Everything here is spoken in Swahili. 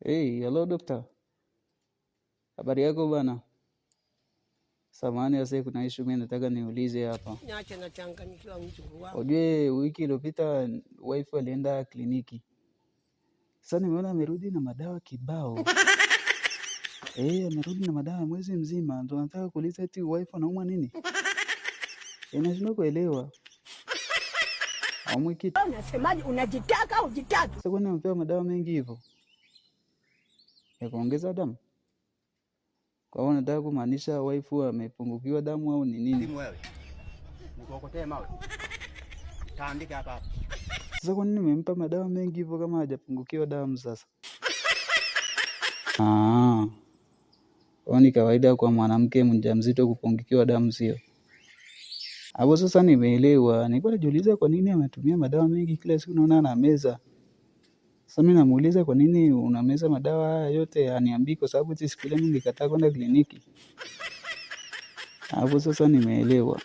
Hey, hello doctor. Habari yako bana? Samahani wase, kuna issue mimi nataka niulize hapa. Niache na changanyikiwa mjukuu wangu. Ujue wiki iliyopita wife alienda kliniki. Sasa nimeona amerudi na madawa kibao. Amerudi na madawa mwezi mzima. Ndio nataka kuuliza eti wife anaumwa nini? Nashindwa kuelewa. Aumwi kitu. Unasemaje, unajitaka au jitaki? Sasa kwani amepewa madawa mengi hivyo? Ya kuongeza damu? Kwa hiyo nataka kumaanisha wife amepungukiwa damu au ni nini? Simu wewe. Nikokotee mawe. Taandika hapa. Sasa kwa nini nimempa madawa mengi hivyo kama hajapungukiwa damu sasa? Ni kawaida kwa mwanamke mjamzito kupungukiwa damu sio? Hapo sasa nimeelewa. Nilikuwa najiuliza kwa nini ametumia madawa mengi kila siku naona anameza. Sasa mimi namuuliza kwa nini unameza madawa haya yote, aniambii kwa sababu siku ile nilikataa kwenda kliniki. Hapo sasa nimeelewa.